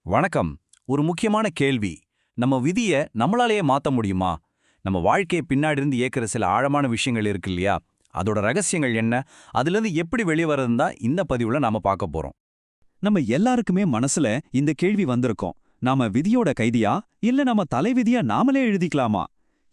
வணக்கம். ஒரு முக்கியமான கேள்வி. நம்ம விதிய நம்மளாலேயே மாத்த முடியுமா? நம்ம வாழ்க்கையை பின்னாடி இருந்து இயக்குற சில ஆழமான விஷயங்கள் இருக்கு இல்லையா? அதோட ரகசியங்கள் என்ன? அதிலிருந்து எப்படி வெளிய வரதுன்னு தான் இந்த பதிவுல நாம பார்க்க போறோம். நம்ம எல்லாருக்குமே மனசுல இந்த கேள்வி வந்திருக்கும். நாம விதியோட கைதியா இல்ல நம்ம தலைவிதியா நாமளே எழுதிக்கலாமா?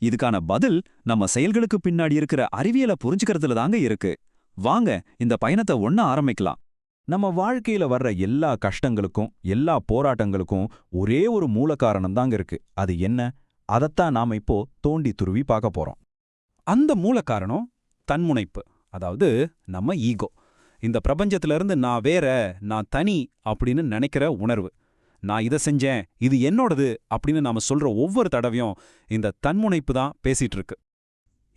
இதுக்கான பதில் நம்ம செயல்களுக்கு பின்னாடி இருக்கிற அறிவியலை புரிஞ்சுக்கிறதுல தாங்க இருக்கு. வாங்க இந்த பயணத்தை ஒண்ணா ஆரம்பிக்கலாம். நம்ம வாழ்க்கையில வர்ற எல்லா கஷ்டங்களுக்கும் எல்லா போராட்டங்களுக்கும் ஒரே ஒரு மூல காரணம் தாங்க இருக்கு. அது என்ன? அதத்தான் நாம இப்போ தோண்டி துருவி பார்க்க போறோம். அந்த மூல காரணம் தன்முனைப்பு, அதாவது நம்ம ஈகோ. இந்த பிரபஞ்சத்துல இருந்து நான் வேற, நான் தனி அப்படின்னு நினைக்கிற உணர்வு. நான் இதை செஞ்சேன், இது என்னோடது அப்படின்னு நாம சொல்ற ஒவ்வொரு தடவையும் இந்த தன்முனைப்பு தான் பேசிட்டு இருக்கு.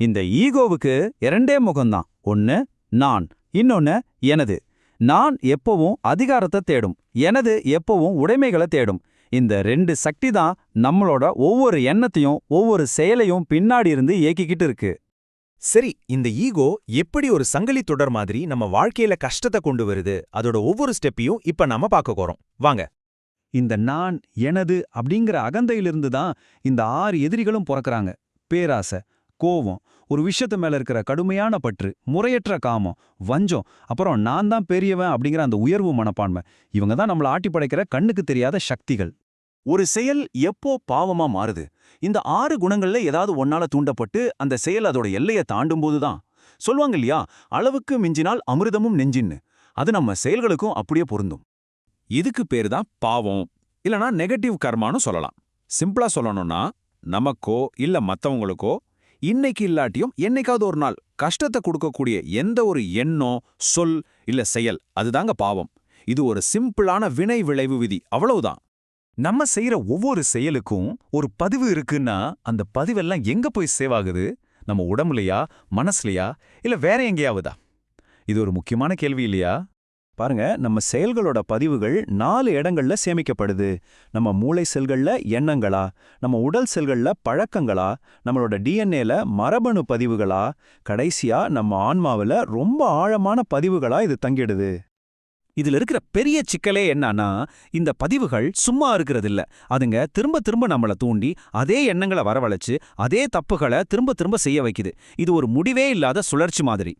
இந்த ஈகோவுக்கு இரண்டே முகம்தான். ஒன்னு நான், இன்னொன்னு எனது. நான் எப்பவும் அதிகாரத்தை தேடும், எனது எப்பவும் உடைமைகளை தேடும். இந்த ரெண்டு சக்தி தான் நம்மளோட ஒவ்வொரு எண்ணத்தையும் ஒவ்வொரு செயலையும் பின்னாடி இருந்து இயக்கிக்கிட்டு இருக்கு. சரி, இந்த ஈகோ எப்படி ஒரு சங்கிலி தொடர் மாதிரி நம்ம வாழ்க்கையில கஷ்டத்தை கொண்டு வருது, அதோட ஒவ்வொரு ஸ்டெப்பையும் இப்ப நாம பார்க்க போறோம். வாங்க. இந்த நான் எனது அப்படிங்கிற அகந்தையிலிருந்து தான் இந்த 6 எதிரிகளும் பிறக்கறாங்க. பேராசை, கோவம், ஒரு விஷயத்து மேல இருக்கிற கடுமையான பற்று, முறையற்ற காமம், வஞ்சம், அப்புறம் நான் தான் பெரியவன் அப்படிங்கிற அந்த உயர்வு மனப்பான்மை. இவங்க தான் நம்மள ஆட்டி படைக்கிற கண்ணுக்கு தெரியாத சக்திகள். ஒரு செயல் எப்போ பாவமா மாறுது? இந்த 6 குணங்கள்ல ஏதாவது ஒன்னால தூண்டப்பட்டு அந்த செயல் அதோட எல்லையை தாண்டும் போதுதான். சொல்லுவாங்க இல்லையா, அளவுக்கு மிஞ்சினால் அமிர்தமும் நெஞ்சின்னு. அது நம்ம செயல்களுக்கும் அப்படியே பொருந்தும். இதுக்கு பேரு தான் பாவம், இல்லனா நெகட்டிவ் கர்மான்னு சொல்லலாம். சிம்பிளா சொல்லணும்னா, நமக்கோ இல்ல மத்தவங்களுக்கோ இன்னைக்கு இல்லாட்டியும் என்னைக்காவது ஒரு நாள் கஷ்டத்தை கொடுக்கக்கூடிய எந்த ஒரு எண்ணம், சொல் இல்ல செயல், அதுதாங்க பாவம். இது ஒரு சிம்பிளான வினை விளைவு விதி, அவ்வளவுதான். நம்ம செய்யற ஒவ்வொரு செயலுக்கும் ஒரு பதிவு இருக்குன்னா, அந்த பதிவெல்லாம் எங்க போய் சேவ் ஆகுது? நம்ம உடம்புலையா, மனசுலையா, இல்ல வேற எங்கேயாவதா? இது ஒரு முக்கியமான கேள்வி இல்லையா? பாருங்க, நம்ம செயல்களோட பதிவுகள் 4 இடங்கள்ல சேமிக்கப்படுது. நம்ம மூளை செல்கள்ல எண்ணங்களா, நம்ம உடல் செல்கள்ல பழக்கங்களா, நம்மளோட டிஎன்ஏல மரபணு பதிவுகளா, கடைசியா நம்ம ஆன்மாவில ரொம்ப ஆழமான பதிவுகளா இது தங்கிடுது. இதுல இருக்கிற பெரிய சிக்கலே என்னன்னா, இந்த பதிவுகள் சும்மா இருக்கிறதில்ல. அதுங்க திரும்ப திரும்ப நம்மள தூண்டி அதே எண்ணங்களை வரவழைச்சு அதே தப்புகளை திரும்ப திரும்ப செய்ய வைக்குது. இது ஒரு முடிவே இல்லாத சுழற்சி மாதிரி.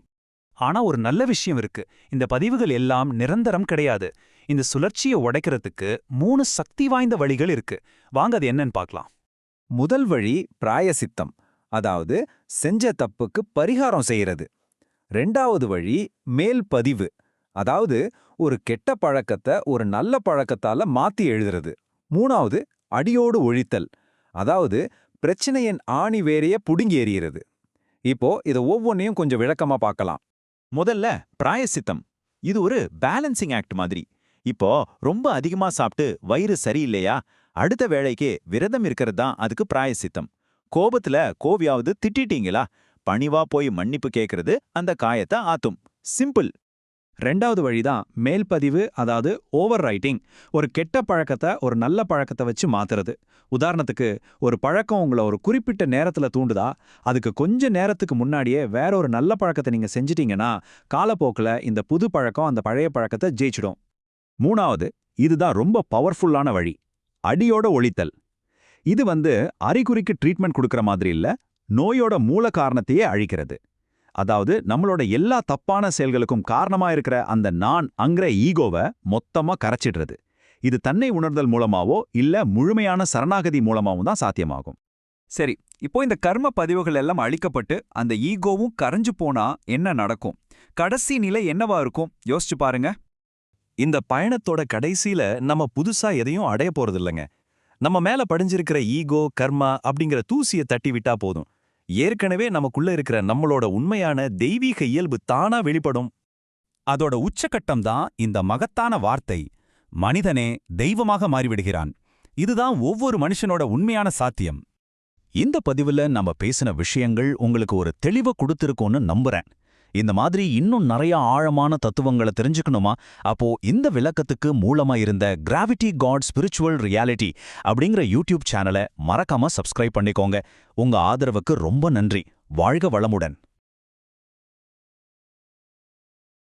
ஆனா ஒரு நல்ல விஷயம் இருக்கு. இந்த பதிவுகள் எல்லாம் நிரந்தரம் கிடையாது. இந்த சுழற்சியை உடைக்கிறதுக்கு 3 சக்தி வாய்ந்த வழிகள் இருக்கு. வாங்க அது என்னன்னு பார்க்கலாம். முதல் வழி பிராயசித்தம், அதாவது செஞ்ச தப்புக்கு பரிகாரம் செய்யறது. 2வது வழி மேல் பதிவு, அதாவது ஒரு கெட்ட பழக்கத்தை ஒரு நல்ல பழக்கத்தால மாத்தி எழுதுறது. 3வது அடியோடு ஒழித்தல், அதாவது பிரச்சனையின் ஆணி வேரைய புடுங்கி எறிகிறது. இப்போ இதை ஒவ்வொன்னையும் கொஞ்சம் விளக்கமா பார்க்கலாம். முதல்ல பிராயசித்தம். இது ஒரு பேலன்சிங் ஆக்ட் மாதிரி. இப்போ ரொம்ப அதிகமா சாப்பிட்டு வயிறு சரியில்லையா, அடுத்த வேளைக்கு விரதம் இருக்கிறது தான் அதுக்கு பிராயசித்தம். கோபத்துல கோவியாவது திட்டிட்டீங்களா, பணிவா போய் மன்னிப்பு கேட்கறது அந்த காயத்தை ஆத்தும். சிம்பிள். 2வது வழிதான் மேல்பதிவு, அதாவது ஓவர் ரைட்டிங். ஒரு கெட்ட பழக்கத்தை ஒரு நல்ல பழக்கத்தை வச்சு மாத்துறது. உதாரணத்துக்கு, ஒரு பழக்கம் உங்களை ஒரு குறிப்பிட்ட நேரத்துல தூண்டுதா, அதுக்கு கொஞ்ச நேரத்துக்கு முன்னாடியே வேற ஒரு நல்ல பழக்கத்தை நீங்க செஞ்சிட்டீங்கன்னா, காலப்போக்கில் இந்த புது பழக்கம் அந்த பழைய பழக்கத்தை ஜெயிச்சிடும். 3வது, இதுதான் ரொம்ப பவர்ஃபுல்லான வழி, அடியோட ஒழித்தல். இது அறிகுறிக்கு ட்ரீட்மெண்ட் கொடுக்கற மாதிரி இல்ல, நோயோட மூல காரணத்தையே அழிக்கிறது. அதாவது நம்மளோட எல்லா தப்பான செயல்களுக்கும் காரணமா இருக்கிற அந்த நான் அங்கிற ஈகோவை மொத்தமா கரைச்சிடுறது. இது தன்னை உணர்தல் மூலமாவோ இல்ல முழுமையான சரணாகதி மூலமாவும் தான் சாத்தியமாகும். சரி, இப்போ இந்த கர்ம பதிவுகள் எல்லாம் அழிக்கப்பட்டு அந்த ஈகோவும் கரைஞ்சு போனா என்ன நடக்கும்? கடைசி நிலை என்னவா இருக்கும்? யோசிச்சு பாருங்க. இந்த பயணத்தோட கடைசியில நம்ம புதுசா எதையும் அடைய போறதில்லைங்க. நம்ம மேல படிஞ்சிருக்கிற ஈகோ, கர்மா அப்படிங்கிற தூசியை தட்டி விட்டா போதும். ஏற்கனவே நமக்குள்ள இருக்கிற நம்மளோட உண்மையான தெய்வீக இயல்பு தானா வெளிப்படும். அதோட உச்சக்கட்டம் தான் இந்த மகத்தான வார்த்தை, மனிதனே தெய்வமாக மாறிவிடுகிறான். இதுதான் ஒவ்வொரு மனுஷனோட உண்மையான சாத்தியம். இந்த பதிவுல நம்ம பேசின விஷயங்கள் உங்களுக்கு ஒரு தெளிவை கொடுத்திருக்கோன்னு நம்புறேன். இந்த மாதிரி இன்னும் நிறைய ஆழமான தத்துவங்களை தெரிஞ்சுக்கணுமா? அப்போ இந்த விளக்கத்துக்கு மூலமா இருந்த கிராவிட்டி காட் ஸ்பிரிச்சுவல் ரியாலிட்டி அப்படிங்கிற யூடியூப் சேனலை மறக்காம சப்ஸ்கிரைப் பண்ணிக்கோங்க. உங்க ஆதரவுக்கு ரொம்ப நன்றி. வாழ்க வளமுடன்.